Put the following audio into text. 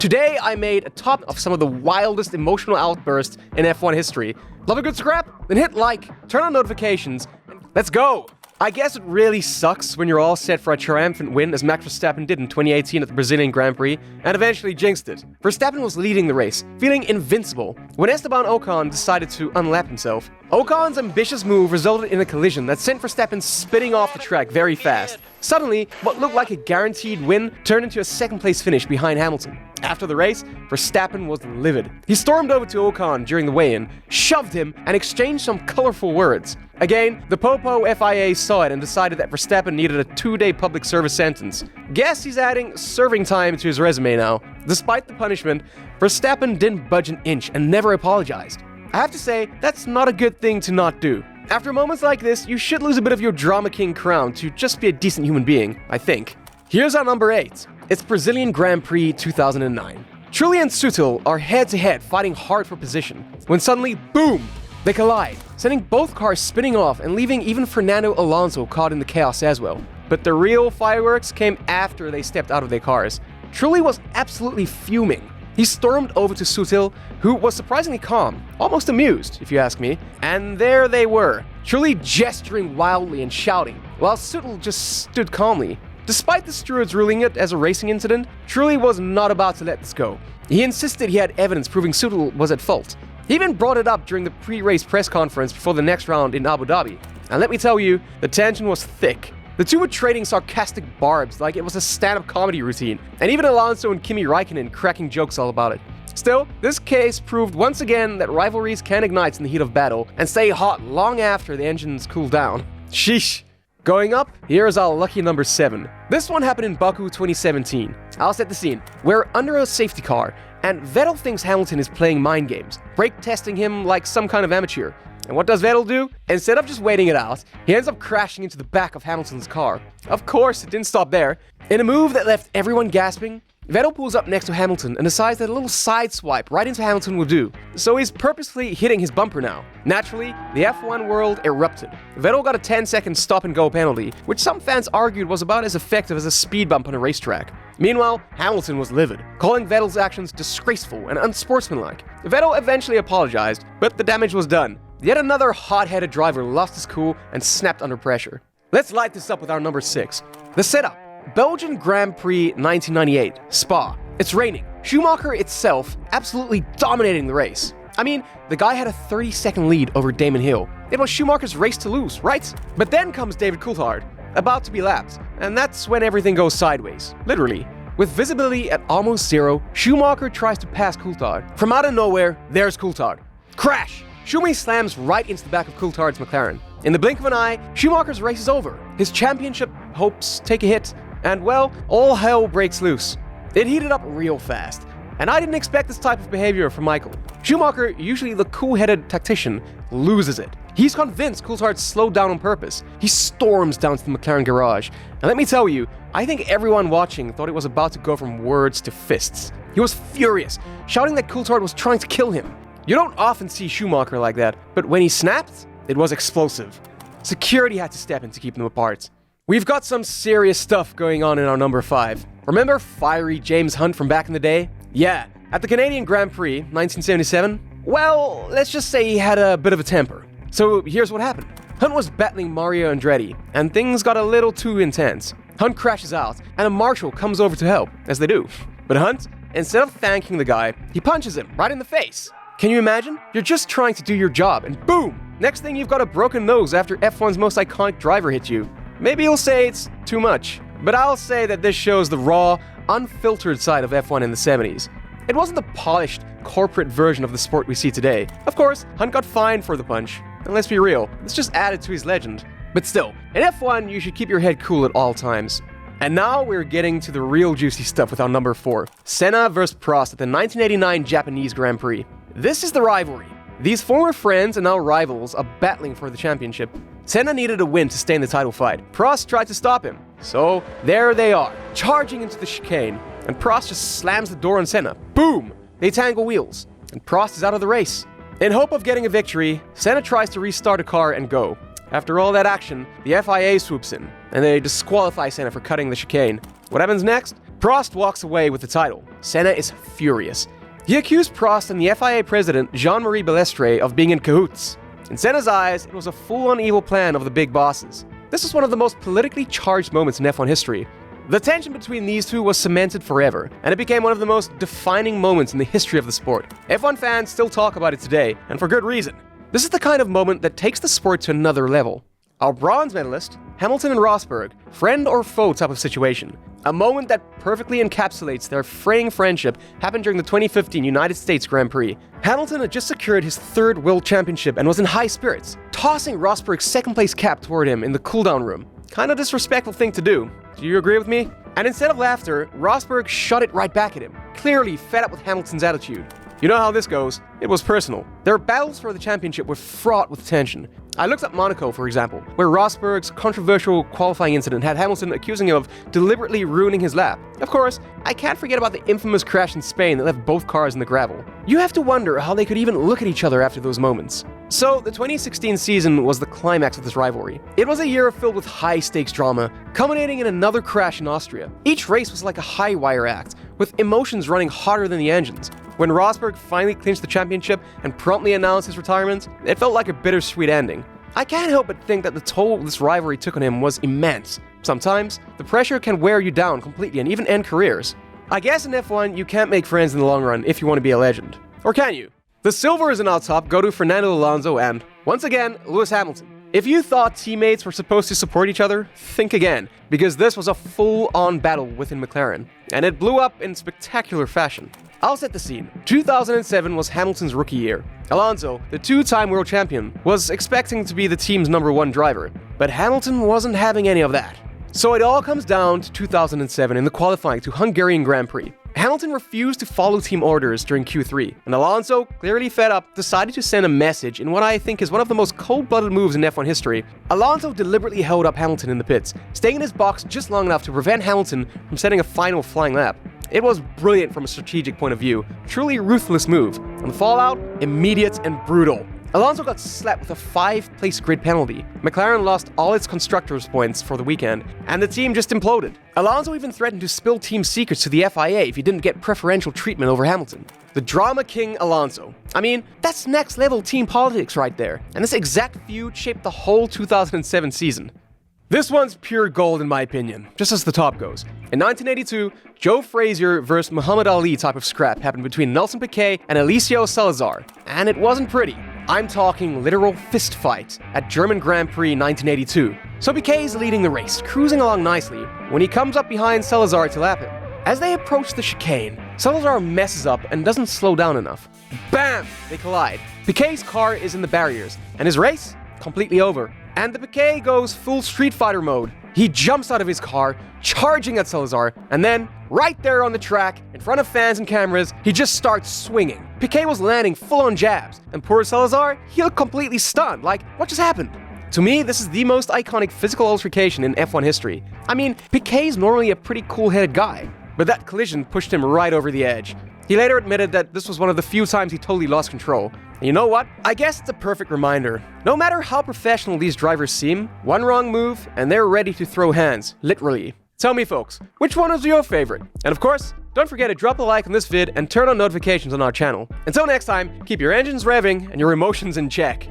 Today, I made a top of some of the wildest emotional outbursts in F1 history. Love a good scrap? Then hit like, turn on notifications, and let's go! I guess it really sucks when you're all set for a triumphant win as Max Verstappen did in 2018 at the Brazilian Grand Prix, and eventually jinxed it. Verstappen was leading the race, feeling invincible, when Esteban Ocon decided to unlap himself. Ocon's ambitious move resulted in a collision that sent Verstappen spinning off the track very fast. Suddenly, what looked like a guaranteed win turned into a second-place finish behind Hamilton. After the race, Verstappen was livid. He stormed over to Ocon during the weigh-in, shoved him, and exchanged some colorful words. Again, the Popo FIA saw it and decided that Verstappen needed a 2-day public service sentence. Guess he's adding serving time to his resume now. Despite the punishment, Verstappen didn't budge an inch and never apologized. I have to say, that's not a good thing to not do. After moments like this, you should lose a bit of your drama king crown to just be a decent human being, I think. Here's our number 8. It's Brazilian Grand Prix 2009. Trulli and Sutil are head-to-head fighting hard for position, when suddenly, boom! They collide, sending both cars spinning off and leaving even Fernando Alonso caught in the chaos as well. But the real fireworks came after they stepped out of their cars. Trulli was absolutely fuming. He stormed over to Sutil, who was surprisingly calm, almost amused, if you ask me. And there they were, Trulli gesturing wildly and shouting, while Sutil just stood calmly. Despite the stewards ruling it as a racing incident, Trulli was not about to let this go. He insisted he had evidence proving Sutil was at fault. He even brought it up during the pre-race press conference before the next round in Abu Dhabi. And let me tell you, the tension was thick. The two were trading sarcastic barbs like it was a stand-up comedy routine, and even Alonso and Kimi Räikkönen cracking jokes all about it. Still, this case proved once again that rivalries can ignite in the heat of battle and stay hot long after the engines cool down. Sheesh. Going up, here is our lucky number 7. This one happened in Baku 2017. I'll set the scene. We're under a safety car, and Vettel thinks Hamilton is playing mind games, brake testing him like some kind of amateur. And what does Vettel do? Instead of just waiting it out, he ends up crashing into the back of Hamilton's car. Of course, it didn't stop there. In a move that left everyone gasping, Vettel pulls up next to Hamilton and decides that a little side swipe right into Hamilton will do. So he's purposefully hitting his bumper now. Naturally, the F1 world erupted. Vettel got a 10-second stop-and-go penalty, which some fans argued was about as effective as a speed bump on a racetrack. Meanwhile, Hamilton was livid, calling Vettel's actions disgraceful and unsportsmanlike. Vettel eventually apologized, but the damage was done. Yet another hot-headed driver lost his cool and snapped under pressure. Let's light this up with our number 6. The setup. Belgian Grand Prix 1998, Spa. It's raining. Schumacher itself absolutely dominating the race. I mean, the guy had a 30-second lead over Damon Hill. It was Schumacher's race to lose, right? But then comes David Coulthard, about to be lapped, and that's when everything goes sideways, literally. With visibility at almost zero, Schumacher tries to pass Coulthard. From out of nowhere, there's Coulthard. Crash! Schumi slams right into the back of Coulthard's McLaren. In the blink of an eye, Schumacher's race is over. His championship hopes take a hit, and well, all hell breaks loose. It heated up real fast, and I didn't expect this type of behavior from Michael. Schumacher, usually the cool-headed tactician, loses it. He's convinced Coulthard slowed down on purpose. He storms down to the McLaren garage. And let me tell you, I think everyone watching thought it was about to go from words to fists. He was furious, shouting that Coulthard was trying to kill him. You don't often see Schumacher like that, but when he snapped, it was explosive. Security had to step in to keep them apart. We've got some serious stuff going on in our number 5. Remember fiery James Hunt from back in the day? Yeah, at the Canadian Grand Prix, 1977? Well, let's just say he had a bit of a temper. So here's what happened. Hunt was battling Mario Andretti, and things got a little too intense. Hunt crashes out, and a marshal comes over to help, as they do. But Hunt, instead of thanking the guy, he punches him right in the face. Can you imagine? You're just trying to do your job, and boom! Next thing you've got a broken nose after F1's most iconic driver hit you. Maybe you'll say it's too much, but I'll say that this shows the raw, unfiltered side of F1 in the 70s. It wasn't the polished, corporate version of the sport we see today. Of course, Hunt got fined for the punch. And let's be real, this just added to his legend. But still, in F1, you should keep your head cool at all times. And now we're getting to the real juicy stuff with our number 4. Senna vs. Prost at the 1989 Japanese Grand Prix. This is the rivalry. These former friends and now rivals are battling for the championship. Senna needed a win to stay in the title fight. Prost tried to stop him. So, there they are, charging into the chicane. And Prost just slams the door on Senna. Boom! They tangle wheels. And Prost is out of the race. In hope of getting a victory, Senna tries to restart a car and go. After all that action, the FIA swoops in, and they disqualify Senna for cutting the chicane. What happens next? Prost walks away with the title. Senna is furious. He accused Prost and the FIA president, Jean-Marie Balestre, of being in cahoots. In Senna's eyes, it was a full-on evil plan of the big bosses. This was one of the most politically charged moments in F1 history. The tension between these two was cemented forever, and it became one of the most defining moments in the history of the sport. F1 fans still talk about it today, and for good reason. This is the kind of moment that takes the sport to another level. Our bronze medalist, Hamilton and Rosberg, friend or foe type of situation. A moment that perfectly encapsulates their fraying friendship happened during the 2015 United States Grand Prix. Hamilton had just secured his third world championship and was in high spirits, tossing Rosberg's second-place cap toward him in the cool-down room. Kinda disrespectful thing to do. Do you agree with me? And instead of laughter, Rosberg shot it right back at him, clearly fed up with Hamilton's attitude. You know how this goes. It was personal. Their battles for the championship were fraught with tension. I looked at Monaco, for example, where Rosberg's controversial qualifying incident had Hamilton accusing him of deliberately ruining his lap. Of course, I can't forget about the infamous crash in Spain that left both cars in the gravel. You have to wonder how they could even look at each other after those moments. So, the 2016 season was the climax of this rivalry. It was a year filled with high-stakes drama, culminating in another crash in Austria. Each race was like a high-wire act, with emotions running hotter than the engines. When Rosberg finally clinched the championship and promptly announced his retirement, it felt like a bittersweet ending. I can't help but think that the toll this rivalry took on him was immense. Sometimes, the pressure can wear you down completely and even end careers. I guess in F1, you can't make friends in the long run if you want to be a legend. Or can you? The silvers in our top go to Fernando Alonso and, once again, Lewis Hamilton. If you thought teammates were supposed to support each other, think again, because this was a full-on battle within McLaren, and it blew up in spectacular fashion. I'll set the scene. 2007 was Hamilton's rookie year. Alonso, the two-time world champion, was expecting to be the team's #1 driver, but Hamilton wasn't having any of that. So it all comes down to 2007 in the qualifying to Hungarian Grand Prix. Hamilton refused to follow team orders during Q3, and Alonso, clearly fed up, decided to send a message in what I think is one of the most cold-blooded moves in F1 history. Alonso deliberately held up Hamilton in the pits, staying in his box just long enough to prevent Hamilton from setting a final flying lap. It was brilliant from a strategic point of view, truly ruthless move, and the fallout, immediate and brutal. Alonso got slapped with a 5-place grid penalty. McLaren lost all its constructors' points for the weekend, and the team just imploded. Alonso even threatened to spill team secrets to the FIA if he didn't get preferential treatment over Hamilton. The drama king Alonso. I mean, that's next level team politics right there, and this exact feud shaped the whole 2007 season. This one's pure gold in my opinion, just as the top goes. In 1982, Joe Frazier versus Muhammad Ali type of scrap happened between Nelson Piquet and Eliseo Salazar, and it wasn't pretty. I'm talking literal fist fight at German Grand Prix 1982. So Piquet is leading the race, cruising along nicely, when he comes up behind Salazar to lap him. As they approach the chicane, Salazar messes up and doesn't slow down enough. Bam! They collide. Piquet's car is in the barriers, and his race? Completely over. And the Piquet goes full Street Fighter mode. He jumps out of his car, charging at Salazar, and then, right there on the track, in front of fans and cameras, he just starts swinging. Piquet was landing full-on jabs, and poor Salazar, he looked completely stunned, like, what just happened? To me, this is the most iconic physical altercation in F1 history. I mean, Piquet's normally a pretty cool-headed guy, but that collision pushed him right over the edge. He later admitted that this was one of the few times he totally lost control. And you know what? I guess it's a perfect reminder. No matter how professional these drivers seem, one wrong move and they're ready to throw hands, literally. Tell me folks, which one is your favorite? And of course, don't forget to drop a like on this vid and turn on notifications on our channel. Until next time, keep your engines revving and your emotions in check.